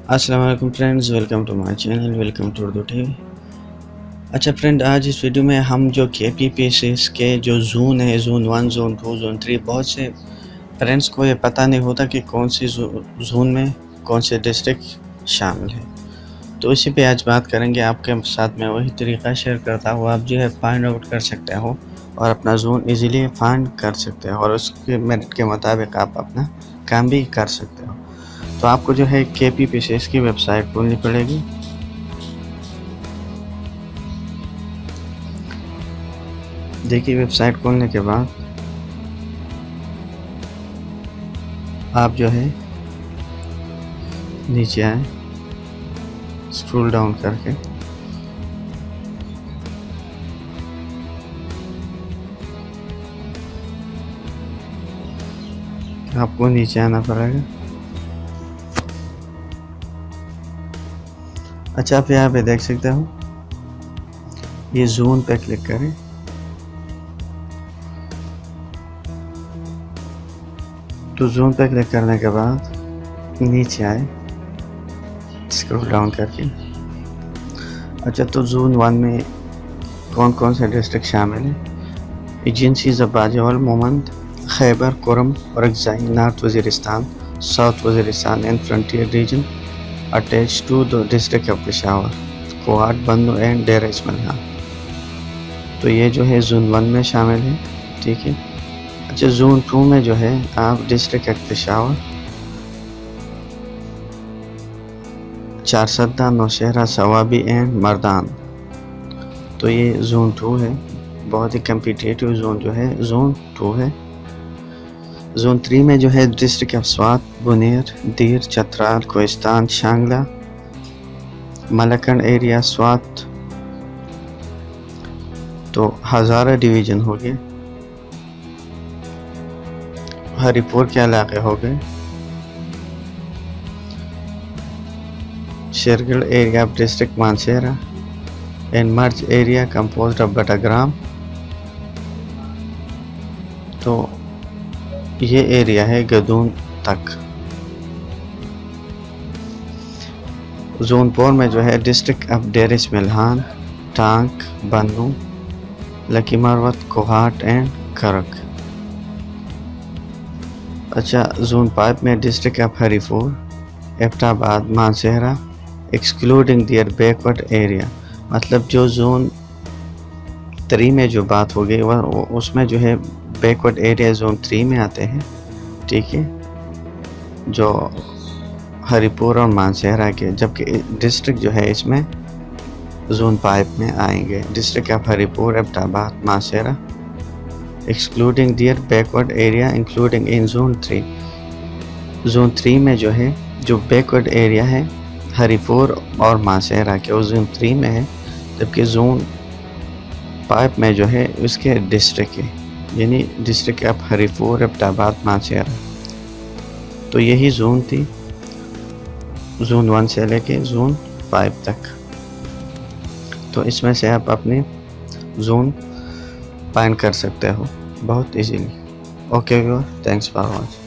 अस्सलाम वालेकुम friends, welcome to my channel, welcome to Urdu TV. अच्छा फ्रेंड, आज इस वीडियो में हम जो KPPSS के जो जोन है, जोन 1, जोन 2, जोन 3, बहुत से फ्रेंड्स को ये पता नहीं होता कि कौन सी जोन में कौन से डिस्ट्रिक्ट शामिल है। तो इसी पे आज बात करेंगे। आपके साथ में वही तरीका शेयर करता हूँ, आप जो है फाइंड आउट कर सकते हो और अपना जोन इजीली फाइंड कर सकते हो और उसके मेरिट के मुताबिक आप अपना काम भी कर सकते हो। तो आपको जो है KPPSS की वेबसाइट खोलनी पड़ेगी। देखिए, वेबसाइट खोलने के बाद आप जो है नीचे आए, स्क्रॉल डाउन करके आपको नीचे आना पड़ेगा। अच्छा, आप यहाँ पे देख सकते हो, ये जोन पे क्लिक करें। तो जोन पे क्लिक करने के बाद नीचे आए, स्क्रॉल डाउन करके। अच्छा, तो जोन 1 में कौन कौन से डिस्ट्रिक्ट शामिल हैं? एजेंसी ज़बाजवल मोमंद, खैबर कुरम और अगज़ाई, north Waziristan, south Waziristan and frontier region attach to the district of Peshawar, Kohat, Bannu and डेरा इस्माइल खान। तो ये जो है जोन 1 में शामिल है, ठीक है। अच्छा, जोन 2 में जो है आप district of Peshawar, Charsadda, Nowshera, Swabi and Mardan. तो ये जोन 2 है। बहुत ही कम्पिटिटिव जोन जो है जोन 2 है। जोन 3 में जो है डिस्ट्रिक्ट ऑफ स्वात, बुनेर, दीर, चतराल, कोहिस्तान, शांगला, मलकन एरिया, स्वात, तो हज़ारा डिवीज़न हो गए, हरिपुर के इलाके हो गए, Shergarh area of district Mansehra and merge area composed of Battagram. तो ये एरिया है गदून तक। जोन 4 में जो है district of Dera Ismail Khan, Tank, Bannu, Lakki Marwat, Kohat and Karak. अच्छा, जोन 5 में district of Haripur, Abbottabad, Mansehra excluding their backward area. मतलब जो जोन 3 में जो बात हो गई वह उसमें जो है बैकवर्ड एरिया जोन 3 में आते हैं, ठीक है, जो हरिपुर और मानसेरा के। जबकि डिस्ट्रिक्ट जो है इसमें जोन 5 में आएंगे, district of Haripur, Abbottabad, Mansehra excluding their backward area including in zone 3। Zone 3 में जो है जो बैकवर्ड एरिया है हरिपुर और मानसेरा के, वो जोन 3 में है। जबकि जोन 5 में जो है उसके डिस्ट्रिक्ट है, यानी डिस्ट्रिक्ट ऑफ हरिपुर, एबटाबाद, मानसेरा। तो यही जोन थी, जोन 1 से लेके जोन 5 तक। तो इसमें से आप अपने जोन फाइंड कर सकते हो बहुत easily. Okay viewer, thanks for watching.